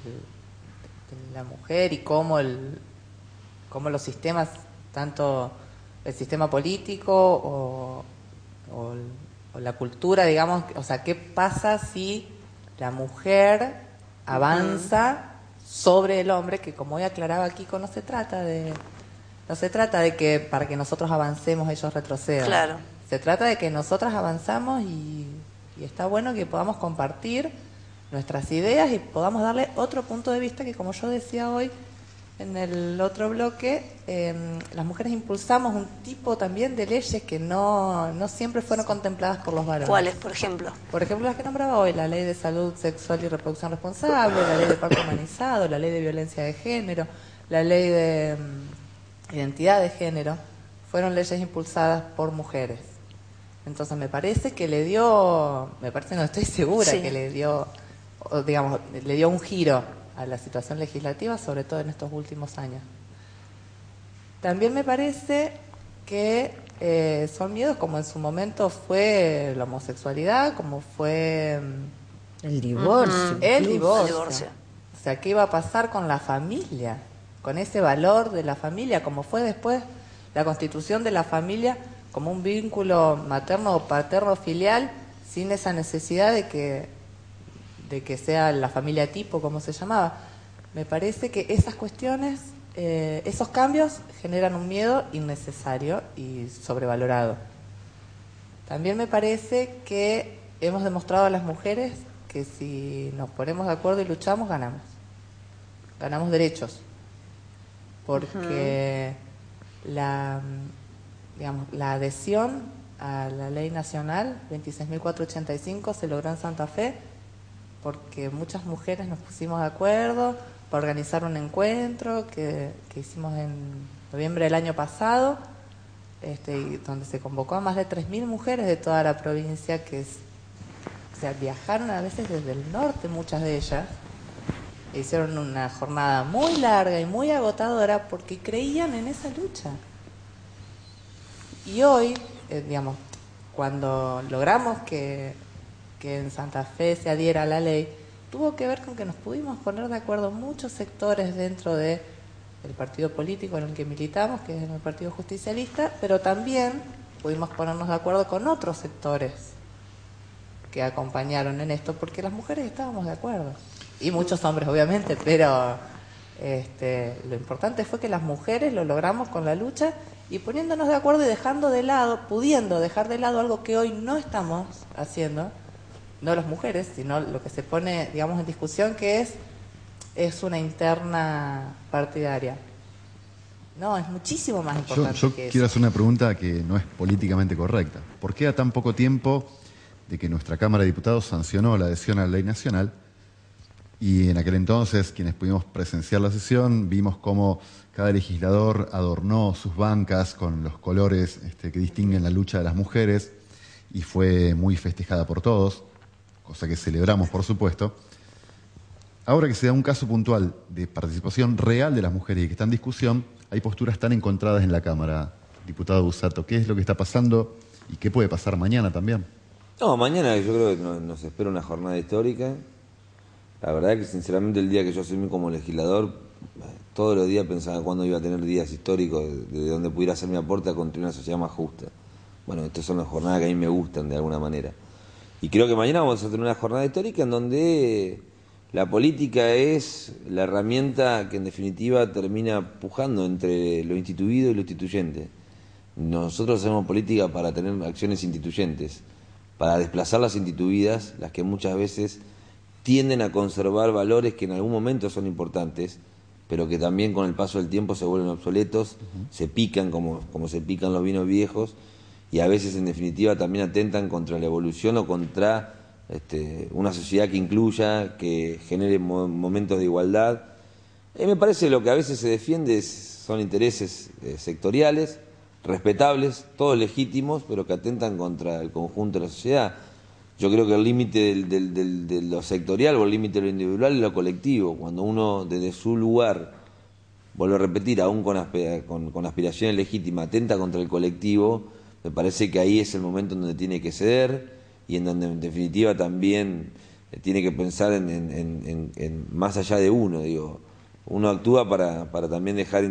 la mujer y cómo los sistemas, tanto el sistema político o la cultura, digamos, o sea, ¿qué pasa si la mujer avanza sobre el hombre? Que como hoy aclaraba Kiko, no se trata de que para que nosotros avancemos ellos retrocedan. Claro. Se trata de que nosotras avanzamos y está bueno que podamos compartir nuestras ideas y podamos darle otro punto de vista que, como yo decía hoy en el otro bloque, las mujeres impulsamos un tipo también de leyes que no siempre fueron contempladas por los varones. ¿Cuáles, por ejemplo? Por ejemplo, las que nombraba hoy, la Ley de Salud Sexual y Reproducción Responsable, la Ley de Parto Humanizado, la Ley de Violencia de Género, la Ley de Identidad de Género, fueron leyes impulsadas por mujeres. Entonces me parece, no estoy segura, sí, que le dio un giro a la situación legislativa, sobre todo en estos últimos años. También me parece que son miedos como en su momento fue la homosexualidad, como fue el divorcio. El divorcio. O sea, ¿qué iba a pasar con la familia? Con ese valor de la familia, como fue después la constitución de la familia como un vínculo materno o paterno filial, sin esa necesidad de que sea la familia tipo, como se llamaba. Me parece que esas cuestiones, esos cambios generan un miedo innecesario y sobrevalorado. También me parece que hemos demostrado a las mujeres que si nos ponemos de acuerdo y luchamos, ganamos. Ganamos derechos. Porque la adhesión a la ley nacional 26.485 se logró en Santa Fe porque muchas mujeres nos pusimos de acuerdo para organizar un encuentro que hicimos en noviembre del año pasado, donde se convocó a más de 3.000 mujeres de toda la provincia viajaron a veces desde el norte, muchas de ellas, e hicieron una jornada muy larga y muy agotadora porque creían en esa lucha. Y hoy, cuando logramos que en Santa Fe se adhiera a la ley, tuvo que ver con que nos pudimos poner de acuerdo muchos sectores dentro del partido político en el que militamos, que es el Partido Justicialista, pero también pudimos ponernos de acuerdo con otros sectores que acompañaron en esto, porque las mujeres estábamos de acuerdo. Y muchos hombres, obviamente, pero lo importante fue que las mujeres lo logramos con la lucha y poniéndonos de acuerdo y pudiendo dejar de lado algo que hoy no estamos haciendo, no las mujeres, sino lo que se pone, en discusión, que es una interna partidaria. No, es muchísimo más importante yo que eso. Quiero hacer una pregunta que no es políticamente correcta. ¿Por qué a tan poco tiempo de que nuestra Cámara de Diputados sancionó la adhesión a la ley nacional? Y en aquel entonces, quienes pudimos presenciar la sesión, vimos cómo cada legislador adornó sus bancas con los colores que distinguen la lucha de las mujeres y fue muy festejada por todos, cosa que celebramos, por supuesto. Ahora que se da un caso puntual de participación real de las mujeres y que está en discusión, hay posturas tan encontradas en la Cámara. Diputado Busato, ¿qué es lo que está pasando y qué puede pasar mañana también? No, mañana yo creo que nos espera una jornada histórica. La verdad que sinceramente el día que yo asumí como legislador, todos los días pensaba cuándo iba a tener días históricos de donde pudiera hacer mi aporte a construir una sociedad más justa. Bueno, estas son las jornadas que a mí me gustan de alguna manera. Y creo que mañana vamos a tener una jornada histórica en donde la política es la herramienta que en definitiva termina pujando entre lo instituido y lo instituyente. Nosotros hacemos política para tener acciones instituyentes, para desplazar las instituidas, las que muchas veces tienden a conservar valores que en algún momento son importantes, pero que también con el paso del tiempo se vuelven obsoletos, se pican como se pican los vinos viejos, y a veces en definitiva también atentan contra la evolución o contra una sociedad que incluya, que genere momentos de igualdad. Me parece que lo que a veces se defiende son intereses sectoriales, respetables, todos legítimos, pero que atentan contra el conjunto de la sociedad. Yo creo que el límite de lo sectorial o el límite de lo individual es lo colectivo. Cuando uno desde su lugar, vuelvo a repetir, aún con aspiraciones legítimas, atenta contra el colectivo, me parece que ahí es el momento en donde tiene que ceder y en donde en definitiva también tiene que pensar en más allá de uno, digo. Uno actúa para también dejar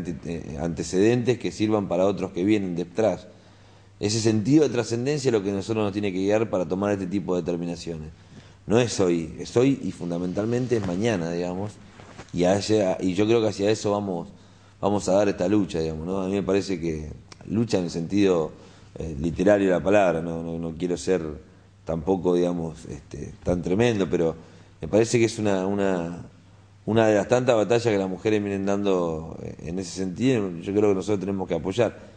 antecedentes que sirvan para otros que vienen detrás. Ese sentido de trascendencia es lo que a nosotros nos tiene que guiar para tomar este tipo de determinaciones. No es hoy, es hoy y fundamentalmente es mañana, digamos. Y yo creo que hacia eso vamos a dar esta lucha, digamos, ¿no? A mí me parece que lucha en el sentido literario de la palabra, no quiero ser tampoco, digamos, tan tremendo, pero me parece que es una de las tantas batallas que las mujeres vienen dando en ese sentido. Yo creo que nosotros tenemos que apoyar.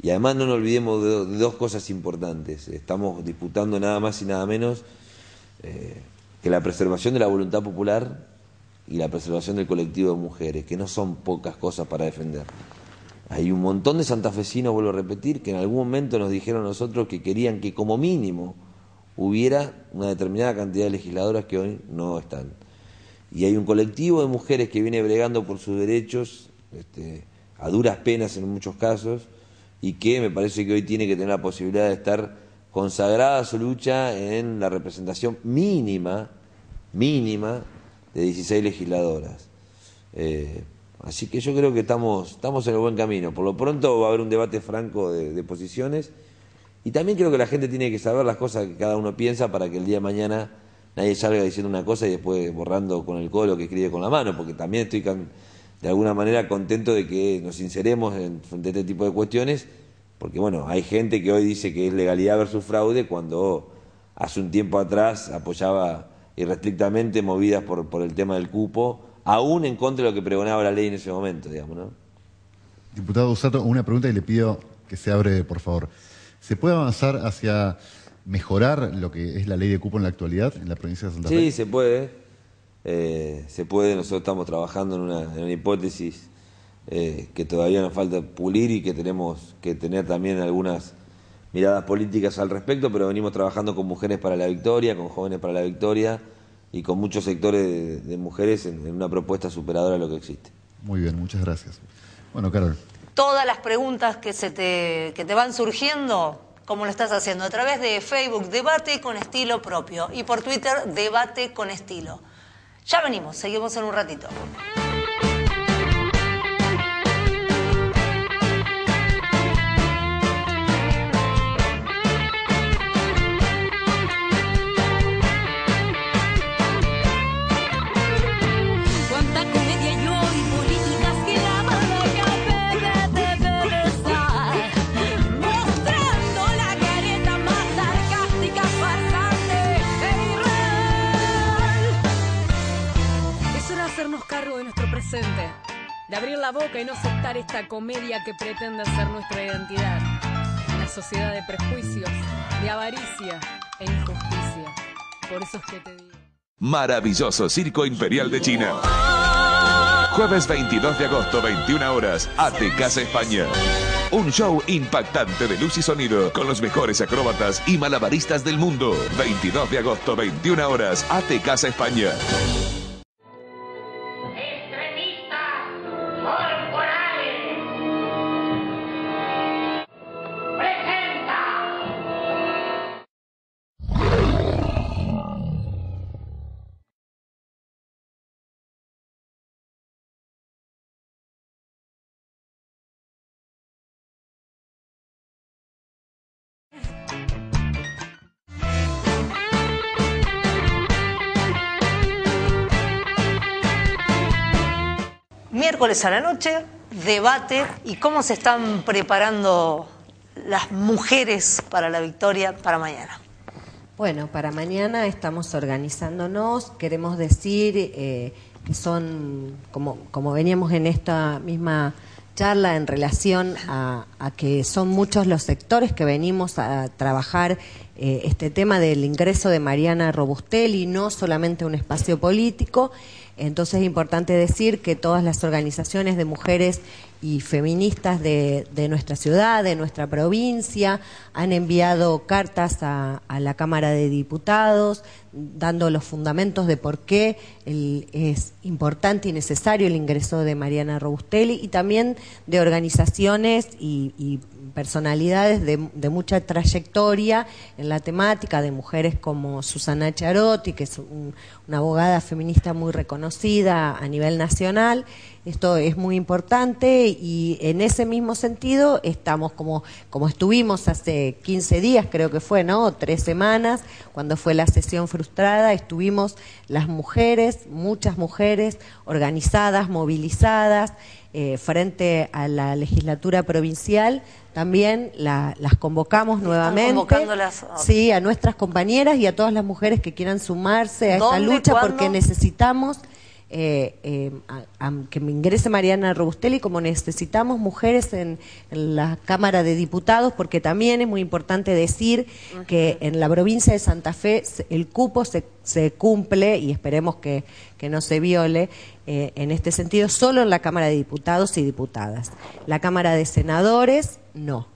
Y además no nos olvidemos de dos cosas importantes. Estamos disputando nada más y nada menos que la preservación de la voluntad popular y la preservación del colectivo de mujeres, que no son pocas cosas para defender. Hay un montón de santafesinos, vuelvo a repetir, que en algún momento nos dijeron a nosotros que querían que como mínimo hubiera una determinada cantidad de legisladoras que hoy no están. Y hay un colectivo de mujeres que viene bregando por sus derechos, a duras penas en muchos casos, y que me parece que hoy tiene que tener la posibilidad de estar consagrada su lucha en la representación mínima de 16 legisladoras. Así que yo creo que estamos en el buen camino. Por lo pronto va a haber un debate franco de posiciones, y también creo que la gente tiene que saber las cosas que cada uno piensa para que el día de mañana nadie salga diciendo una cosa y después borrando con el codo lo que escribe con la mano, porque también estoy de alguna manera contento de que nos sinceremos frente a este tipo de cuestiones, porque bueno, hay gente que hoy dice que es legalidad versus fraude cuando hace un tiempo atrás apoyaba irrestrictamente movidas por el tema del cupo, aún en contra de lo que pregonaba la ley en ese momento, digamos, ¿no? Diputado Busato, una pregunta y le pido que sea breve, por favor. ¿Se puede avanzar hacia mejorar lo que es la ley de cupo en la actualidad en la provincia de Santa Fe? Sí, se puede. Nosotros estamos trabajando en una hipótesis que todavía nos falta pulir y que tenemos que tener también algunas miradas políticas al respecto, pero venimos trabajando con Mujeres para la Victoria, con Jóvenes para la Victoria y con muchos sectores de mujeres en una propuesta superadora de lo que existe. Muy bien, muchas gracias. Bueno, Carol. Todas las preguntas que te van surgiendo, como lo estás haciendo a través de Facebook, Debate con Estilo Propio, y por Twitter, Debate con Estilo. Ya venimos, seguimos en un ratito. Cuánta comedia y hoy políticas que la mala debe besar, mostrando la careta más sarcástica, farsante e irreal. Es hora de hacernos cargo de nuestro presente, de abrir la boca y no aceptar esta comedia que pretende ser nuestra identidad. Una sociedad de prejuicios, de avaricia e injusticia. Por eso es que te digo. Maravilloso Circo Imperial de China. Jueves 22 de agosto, 21 horas, ATE Casa España. Un show impactante de luz y sonido con los mejores acróbatas y malabaristas del mundo. 22 de agosto, 21 horas, ATE Casa España. Extremistas corporales. miércoles a la noche, debate. ¿Y cómo se están preparando las mujeres para la victoria para mañana? Bueno, para mañana estamos organizándonos. Queremos decir que son, como veníamos en esta misma charla en relación a que son muchos los sectores que venimos a trabajar este tema del ingreso de Mariana Robustelli, no solamente un espacio político. Entonces es importante decir que todas las organizaciones de mujeres y feministas de nuestra ciudad, de nuestra provincia, han enviado cartas a la Cámara de Diputados dando los fundamentos de por qué es importante y necesario el ingreso de Mariana Robustelli, y también de organizaciones y personalidades de mucha trayectoria en la temática, de mujeres como Susana Charotti, que es una abogada feminista muy reconocida a nivel nacional. Esto es muy importante y en ese mismo sentido estamos como estuvimos hace 15 días, creo que fue, ¿no? 3 semanas, cuando fue la sesión frustrada, estuvimos las mujeres, muchas mujeres organizadas, movilizadas, frente a la legislatura provincial. También las convocamos nuevamente. Convocándolas. Sí, a nuestras compañeras y a todas las mujeres que quieran sumarse a esta lucha, ¿Cuándo? porque necesitamos que me ingrese Mariana Robustelli, como necesitamos mujeres en la Cámara de Diputados, porque también es muy importante decir que en la provincia de Santa Fe el cupo se cumple, y esperemos que no se viole en este sentido, solo en la Cámara de Diputados y Diputadas. La Cámara de Senadores, no.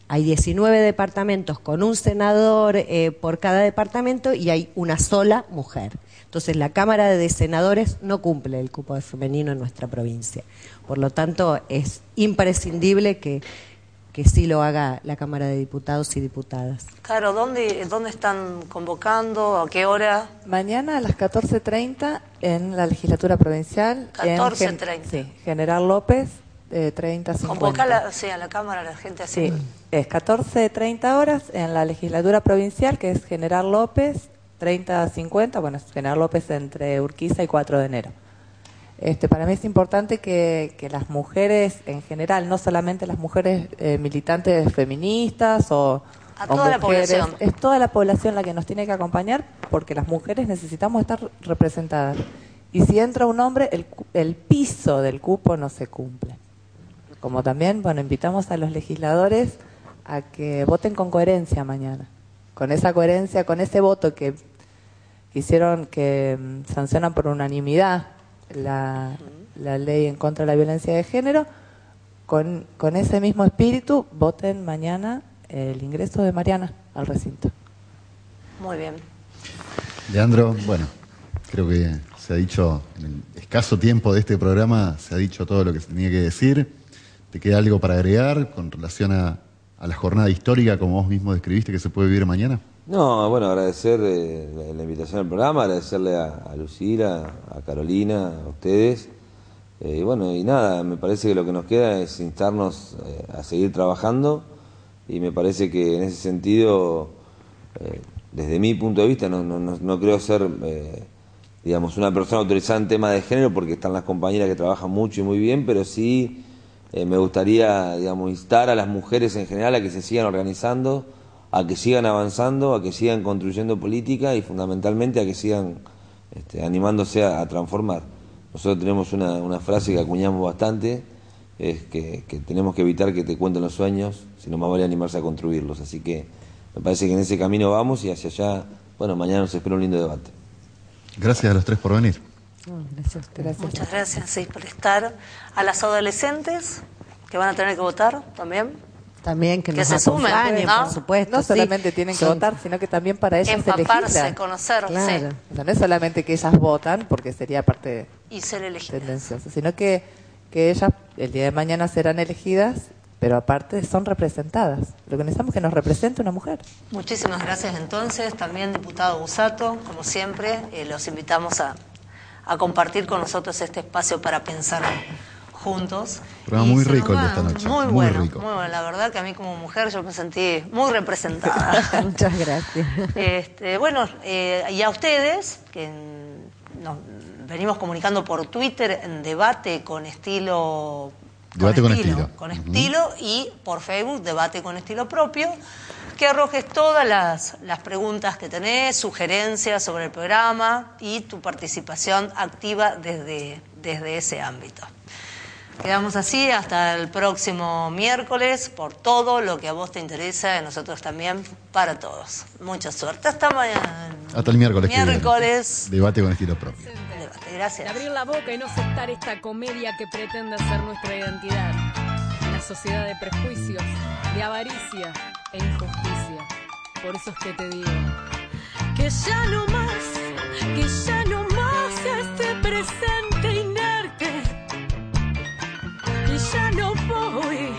Hay 19 departamentos con un senador por cada departamento y hay una sola mujer. Entonces la Cámara de Senadores no cumple el cupo de femenino en nuestra provincia. Por lo tanto, es imprescindible que sí lo haga la Cámara de Diputados y Diputadas. Claro, ¿dónde están convocando? ¿A qué hora? Mañana a las 14:30 en la legislatura provincial. 14:30. Sí, General López, 30:50. Convocar a la Cámara, a la gente así. Sí, es 14:30 horas en la legislatura provincial, que es General López, 30:50, bueno, es General López entre Urquiza y 4 de enero. Para mí es importante que las mujeres en general, no solamente las mujeres militantes feministas o toda la mujeres, población. es toda la población la que nos tiene que acompañar, porque las mujeres necesitamos estar representadas. Y si entra un hombre, el piso del cupo no se cumple. Como también, bueno, invitamos a los legisladores a que voten con coherencia mañana. Con esa coherencia, con ese voto que hicieron, que sancionan por unanimidad la ley en contra de la violencia de género, con ese mismo espíritu, voten mañana el ingreso de Mariana al recinto. Muy bien. Leandro, bueno, creo que se ha dicho, en el escaso tiempo de este programa, se ha dicho todo lo que se tenía que decir. ¿Te queda algo para agregar con relación a la jornada histórica, como vos mismo describiste, que se puede vivir mañana? No, bueno, agradecer la invitación al programa, agradecerle a Lucila, a Carolina, a ustedes. Y bueno, y nada, me parece que lo que nos queda es instarnos a seguir trabajando, y me parece que en ese sentido, desde mi punto de vista, no creo ser, digamos, una persona autorizada en tema de género, porque están las compañeras que trabajan mucho y muy bien, pero sí me gustaría, digamos, instar a las mujeres en general a que se sigan organizando, a que sigan avanzando, a que sigan construyendo política y fundamentalmente a que sigan animándose a transformar. Nosotros tenemos una frase que acuñamos bastante, es que tenemos que evitar que te cuenten los sueños, sino más vale animarse a construirlos. Así que me parece que en ese camino vamos, y hacia allá, bueno, mañana nos espera un lindo debate. Gracias a los tres por venir. Gracias. Muchas gracias, sí, por estar. A las adolescentes que van a tener que votar también. También que nos se sumen, acompañen, ¿no? por supuesto. No solamente sí. tienen que votar, sino que también para ellas se empaparse, legisla. conocer, Claro. sí. O sea, no es solamente que ellas votan, porque sería parte Y ser elegidas. tendenciosa, sino que ellas el día de mañana serán elegidas, pero aparte son representadas. Lo que necesitamos es que nos represente una mujer. Muchísimas gracias entonces, también diputado Busato, como siempre, los invitamos a compartir con nosotros este espacio para pensar juntos. Programa muy rico el de esta noche. Muy bueno, rico. muy bueno. La verdad que a mí como mujer yo me sentí muy representada. Muchas gracias. Bueno, y a ustedes que nos venimos comunicando por Twitter en Debate con Estilo. Debate con Estilo. Con Estilo, y por Facebook, Debate con Estilo Propio, que arrojes todas las preguntas que tenés, sugerencias sobre el programa y tu participación activa desde ese ámbito. Quedamos así hasta el próximo miércoles por todo lo que a vos te interesa y a nosotros también, para todos. Mucha suerte. Hasta mañana. Hasta el miércoles. Miércoles. Debate con Estilo Propio. Debate. Gracias. De abrir la boca y no aceptar esta comedia que pretende ser nuestra identidad. Una sociedad de prejuicios, de avaricia e injusticia. Por eso es que te digo que ya no más este presente inerte. Y ya no voy